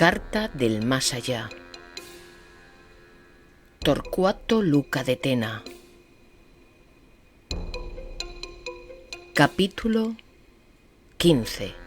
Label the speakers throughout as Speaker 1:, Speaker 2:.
Speaker 1: Carta del más allá. Torcuato Luca de Tena. Capítulo 15.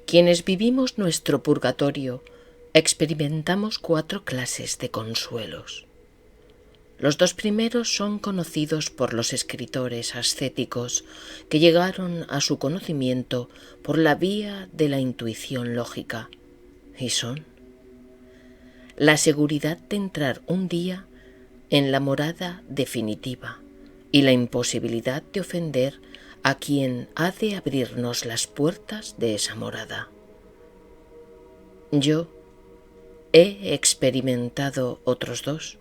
Speaker 1: Quienes vivimos nuestro purgatorio experimentamos 4 clases de consuelos. Los 2 primeros son conocidos por los escritores ascéticos que llegaron a su conocimiento por la vía de la intuición lógica, y son la seguridad de entrar un día en la morada definitiva y la imposibilidad de ofender a quien ha de abrirnos las puertas de esa morada. Yo he experimentado otros 2.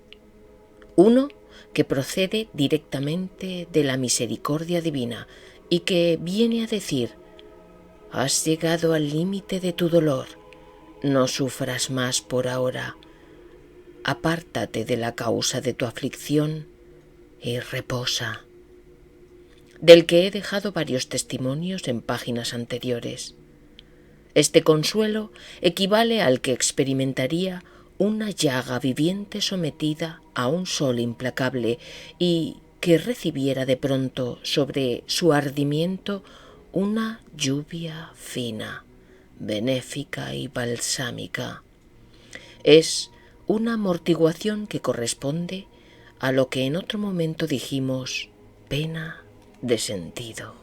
Speaker 1: Uno que procede directamente de la misericordia divina y que viene a decir: has llegado al límite de tu dolor, no sufras más por ahora, apártate de la causa de tu aflicción y reposa. Del que he dejado varios testimonios en páginas anteriores. Este consuelo equivale al que experimentaría una llaga viviente sometida a un sol implacable y que recibiera de pronto sobre su ardimiento una lluvia fina, benéfica y balsámica. Es una amortiguación que corresponde a lo que en otro momento dijimos pena de sentido.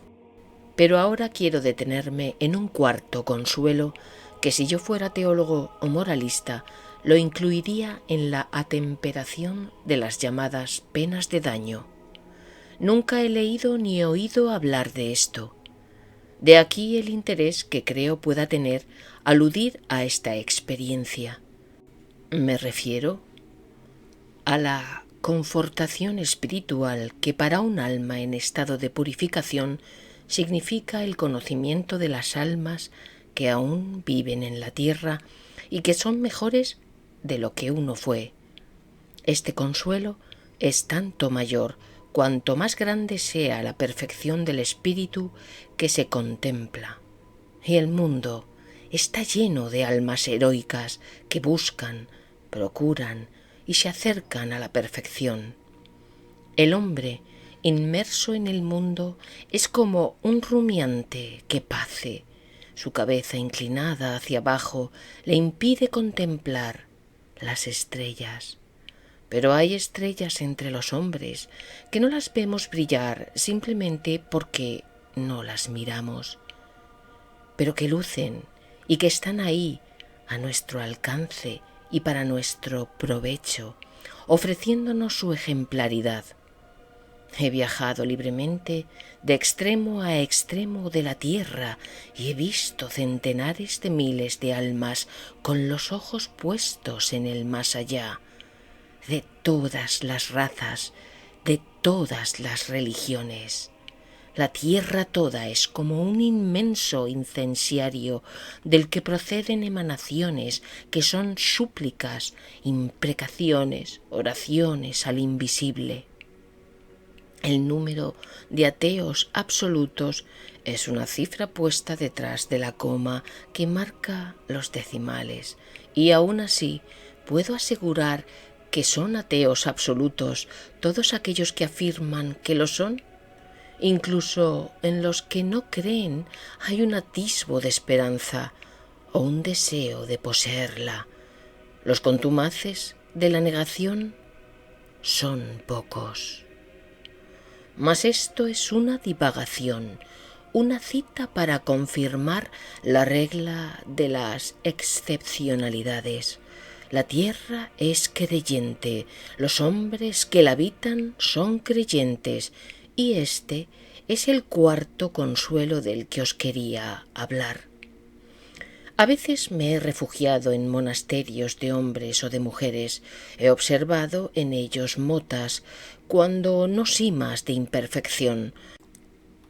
Speaker 1: Pero ahora quiero detenerme en un cuarto consuelo que, si yo fuera teólogo o moralista, lo incluiría en la atemperación de las llamadas penas de daño. Nunca he leído ni oído hablar de esto. De aquí el interés que creo pueda tener aludir a esta experiencia. Me refiero a la confortación espiritual que para un alma en estado de purificación significa el conocimiento de las almas que aún viven en la tierra y que son mejores de lo que uno fue. Este consuelo es tanto mayor cuanto más grande sea la perfección del espíritu que se contempla. Y el mundo está lleno de almas heroicas que buscan, procuran y se acercan a la perfección. El hombre inmerso en el mundo es como un rumiante que pace. Su cabeza inclinada hacia abajo le impide contemplar las estrellas. Pero hay estrellas entre los hombres que no las vemos brillar simplemente porque no las miramos, pero que lucen y que están ahí a nuestro alcance y para nuestro provecho, ofreciéndonos su ejemplaridad. He viajado libremente de extremo a extremo de la tierra y he visto centenares de miles de almas con los ojos puestos en el más allá, de todas las razas, de todas las religiones. La tierra toda es como un inmenso incensario del que proceden emanaciones que son súplicas, imprecaciones, oraciones al invisible. El número de ateos absolutos es una cifra puesta detrás de la coma que marca los decimales, y aún así puedo asegurar que son ateos absolutos todos aquellos que afirman que lo son. Incluso en los que no creen hay un atisbo de esperanza o un deseo de poseerla. Los contumaces de la negación son pocos. Mas esto es una divagación, una cita para confirmar la regla de las excepcionalidades. La tierra es creyente, los hombres que la habitan son creyentes, y este es el cuarto consuelo del que os quería hablar. A veces me he refugiado en monasterios de hombres o de mujeres, he observado en ellos motas, cuando no simas de imperfección,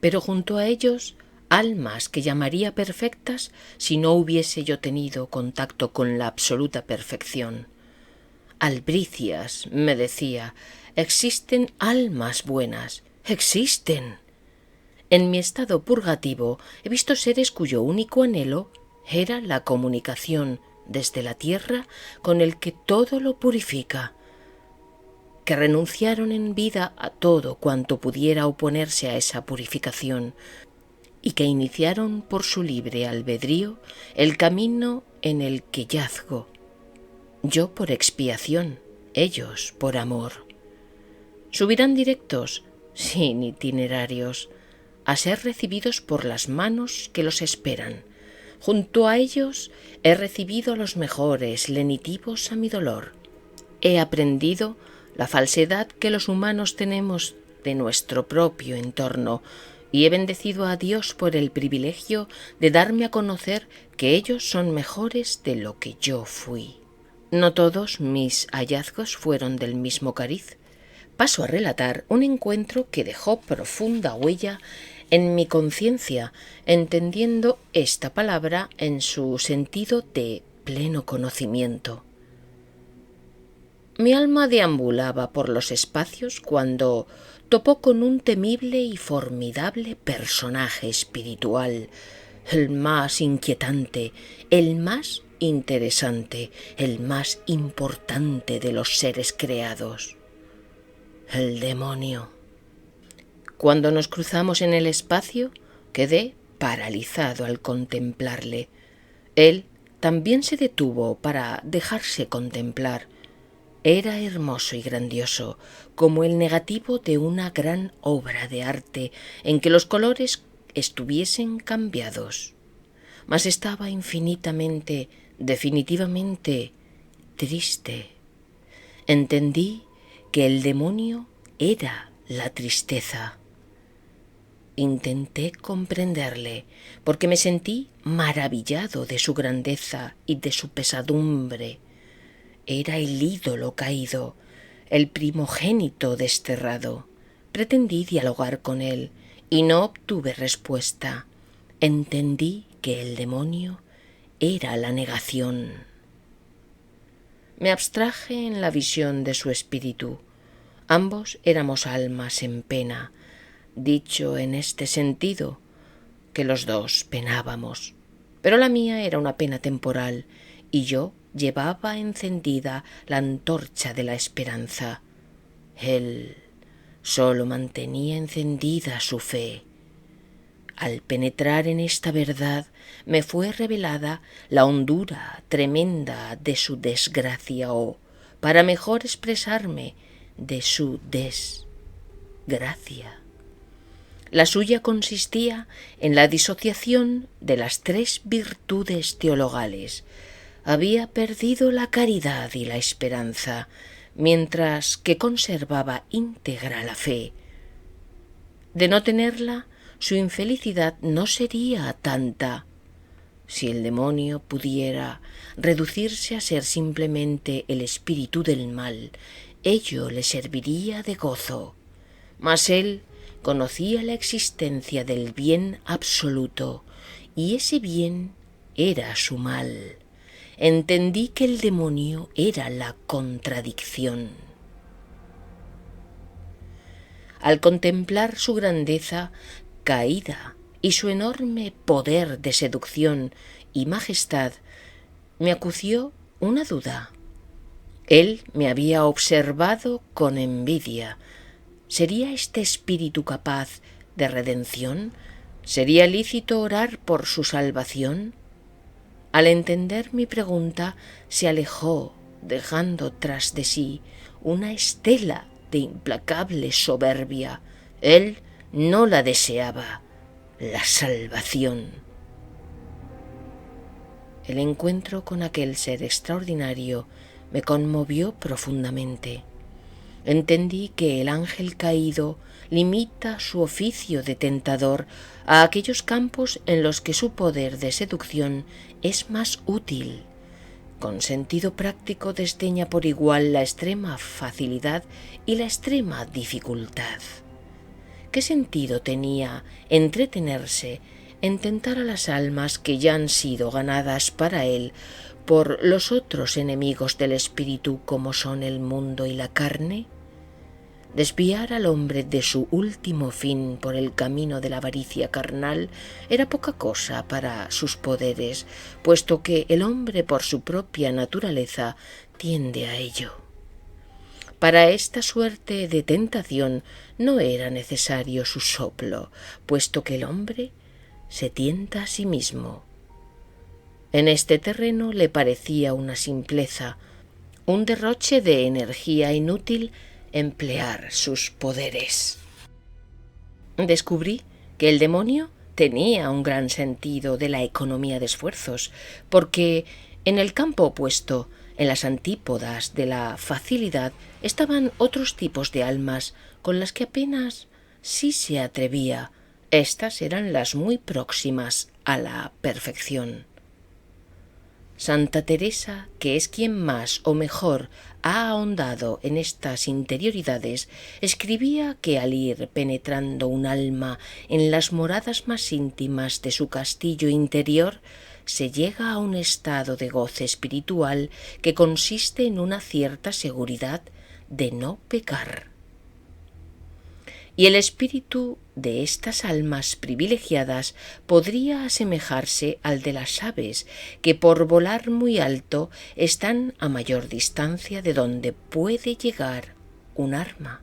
Speaker 1: pero junto a ellos almas que llamaría perfectas si no hubiese yo tenido contacto con la absoluta perfección. Albricias, me decía, existen almas buenas, existen. En mi estado purgativo he visto seres cuyo único anhelo era la comunicación desde la tierra con el que todo lo purifica, que renunciaron en vida a todo cuanto pudiera oponerse a esa purificación y que iniciaron por su libre albedrío el camino en el que yazgo, yo por expiación, ellos por amor. Subirán directos, sin itinerarios, a ser recibidos por las manos que los esperan. Junto a ellos he recibido a los mejores lenitivos a mi dolor. He aprendido la falsedad que los humanos tenemos de nuestro propio entorno y he bendecido a Dios por el privilegio de darme a conocer que ellos son mejores de lo que yo fui. No todos mis hallazgos fueron del mismo cariz. Paso a relatar un encuentro que dejó profunda huella en mi conciencia, entendiendo esta palabra en su sentido de pleno conocimiento. Mi alma deambulaba por los espacios cuando topó con un temible y formidable personaje espiritual, el más inquietante, el más interesante, el más importante de los seres creados, el demonio. Cuando nos cruzamos en el espacio, quedé paralizado al contemplarle. Él también se detuvo para dejarse contemplar. Era hermoso y grandioso, como el negativo de una gran obra de arte en que los colores estuviesen cambiados. Mas estaba infinitamente, definitivamente triste. Entendí que el demonio era la tristeza. Intenté comprenderle, porque me sentí maravillado de su grandeza y de su pesadumbre. Era el ídolo caído, el primogénito desterrado. Pretendí dialogar con él y no obtuve respuesta. Entendí que el demonio era la negación. Me abstraje en la visión de su espíritu. Ambos éramos almas en pena, dicho en este sentido, que los dos penábamos, pero la mía era una pena temporal y yo llevaba encendida la antorcha de la esperanza. Él solo mantenía encendida su fe. Al penetrar en esta verdad me fue revelada la hondura tremenda de su desgracia o, para mejor expresarme, de su desgracia. La suya consistía en la disociación de las tres virtudes teologales. Había perdido la caridad y la esperanza, mientras que conservaba íntegra la fe. De no tenerla, su infelicidad no sería tanta. Si el demonio pudiera reducirse a ser simplemente el espíritu del mal, ello le serviría de gozo. Mas él conocía la existencia del bien absoluto, y ese bien era su mal. Entendí que el demonio era la contradicción. Al contemplar su grandeza caída y su enorme poder de seducción y majestad, me acució una duda. Él me había observado con envidia. ¿Sería este espíritu capaz de redención? ¿Sería lícito orar por su salvación? Al entender mi pregunta, se alejó, dejando tras de sí una estela de implacable soberbia. Él no la deseaba, la salvación. El encuentro con aquel ser extraordinario me conmovió profundamente. Entendí que el ángel caído limita su oficio de tentador a aquellos campos en los que su poder de seducción es más útil. Con sentido práctico desdeña por igual la extrema facilidad y la extrema dificultad. ¿Qué sentido tenía entretenerse en tentar a las almas que ya han sido ganadas para él por los otros enemigos del espíritu como son el mundo y la carne? Desviar al hombre de su último fin por el camino de la avaricia carnal era poca cosa para sus poderes, puesto que el hombre por su propia naturaleza tiende a ello. Para esta suerte de tentación no era necesario su soplo, puesto que el hombre se tienta a sí mismo. En este terreno le parecía una simpleza, un derroche de energía inútil emplear sus poderes. Descubrí que el demonio tenía un gran sentido de la economía de esfuerzos, porque en el campo opuesto, en las antípodas de la facilidad, estaban otros tipos de almas con las que apenas sí se atrevía. Estas eran las muy próximas a la perfección. Santa Teresa, que es quien más o mejor ha ahondado en estas interioridades, escribía que al ir penetrando un alma en las moradas más íntimas de su castillo interior, se llega a un estado de goce espiritual que consiste en una cierta seguridad de no pecar. Y el espíritu de estas almas privilegiadas podría asemejarse al de las aves, que por volar muy alto están a mayor distancia de donde puede llegar un arma,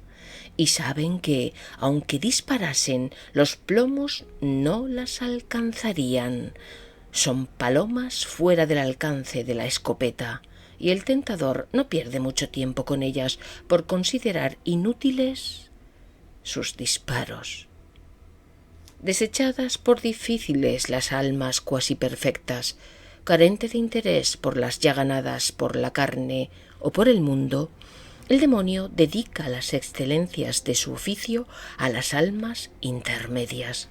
Speaker 1: y saben que, aunque disparasen, los plomos no las alcanzarían. Son palomas fuera del alcance de la escopeta, y el tentador no pierde mucho tiempo con ellas por considerar inútiles sus disparos. Desechadas por difíciles las almas cuasi perfectas, carente de interés por las ya ganadas por la carne o por el mundo, el demonio dedica las excelencias de su oficio a las almas intermedias,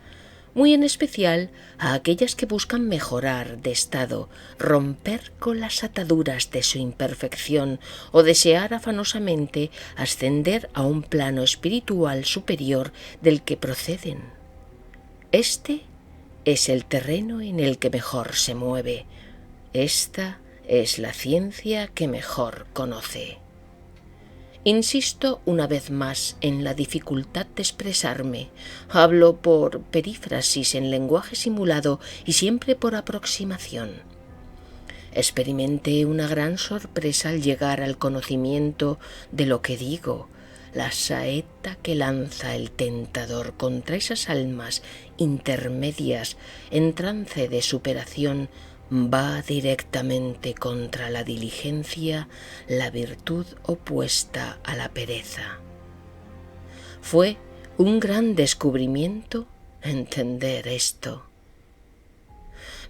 Speaker 1: muy en especial a aquellas que buscan mejorar de estado, romper con las ataduras de su imperfección o desear afanosamente ascender a un plano espiritual superior del que proceden. Este es el terreno en el que mejor se mueve. Esta es la ciencia que mejor conoce. Insisto una vez más en la dificultad de expresarme. Hablo por perífrasis en lenguaje simulado y siempre por aproximación. Experimenté una gran sorpresa al llegar al conocimiento de lo que digo, la saeta que lanza el tentador contra esas almas intermedias en trance de superación va directamente contra la diligencia, la virtud opuesta a la pereza. Fue un gran descubrimiento entender esto.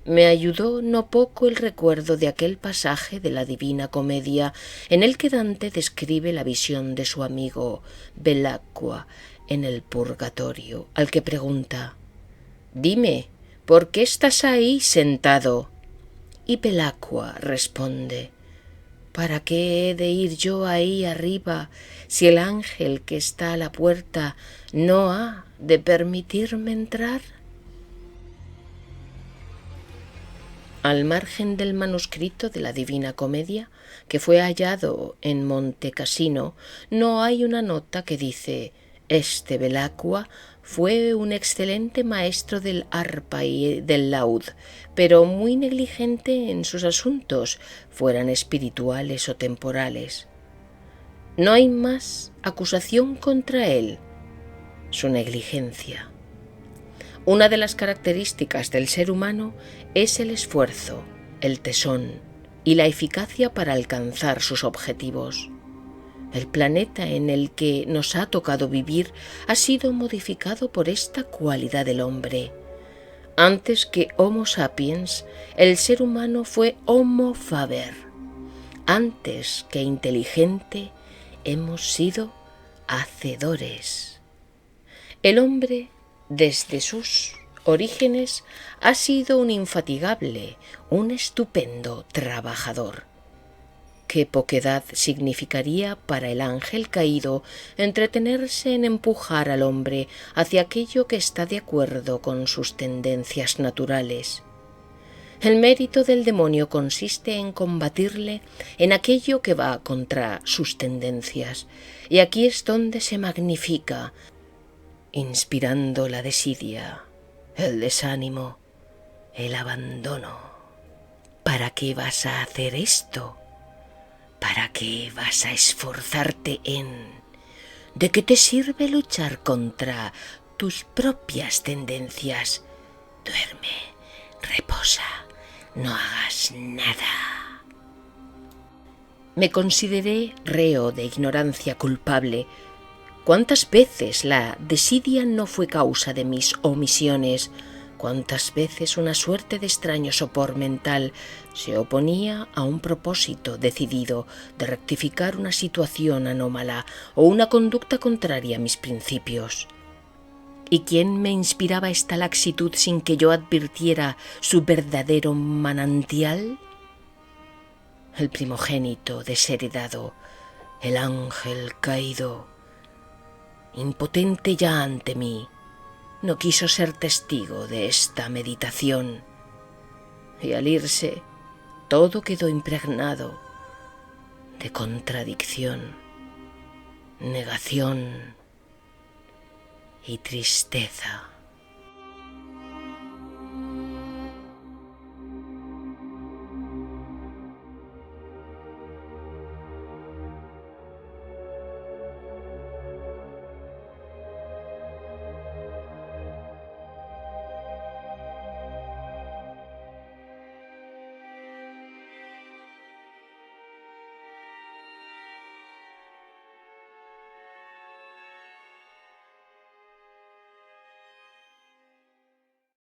Speaker 1: Me ayudó no poco el recuerdo de aquel pasaje de la Divina Comedia en el que Dante describe la visión de su amigo Belacqua en el purgatorio, al que pregunta: «Dime, ¿por qué estás ahí sentado?». Y Belacqua responde: «¿Para qué he de ir yo ahí arriba si el ángel que está a la puerta no ha de permitirme entrar?». Al margen del manuscrito de la Divina Comedia, que fue hallado en Monte Cassino, no hay una nota que dice: «Este Belacqua fue un excelente maestro del arpa y del laúd, pero muy negligente en sus asuntos, fueran espirituales o temporales». No hay más acusación contra él: su negligencia. Una de las características del ser humano es el esfuerzo, el tesón y la eficacia para alcanzar sus objetivos. El planeta en el que nos ha tocado vivir ha sido modificado por esta cualidad del hombre. Antes que Homo sapiens, el ser humano fue Homo faber. antes que inteligente, hemos sido hacedores. El hombre, desde sus orígenes, ha sido un infatigable, un estupendo trabajador. Qué poquedad significaría para el ángel caído entretenerse en empujar al hombre hacia aquello que está de acuerdo con sus tendencias naturales. El mérito del demonio consiste en combatirle en aquello que va contra sus tendencias, y aquí es donde se magnifica, inspirando la desidia, el desánimo, el abandono. ¿Para qué vas a hacer esto? ¿Para qué vas a esforzarte en? ¿De qué te sirve luchar contra tus propias tendencias? Duerme, reposa, no hagas nada. Me consideré reo de ignorancia culpable. ¿Cuántas veces la desidia no fue causa de mis omisiones? ¿Cuántas veces una suerte de extraño sopor mental se oponía a un propósito decidido de rectificar una situación anómala o una conducta contraria a mis principios? ¿Y quién me inspiraba esta laxitud sin que yo advirtiera su verdadero manantial? El primogénito desheredado, el ángel caído, impotente ya ante mí, no quiso ser testigo de esta meditación, y al irse todo quedó impregnado de contradicción, negación y tristeza.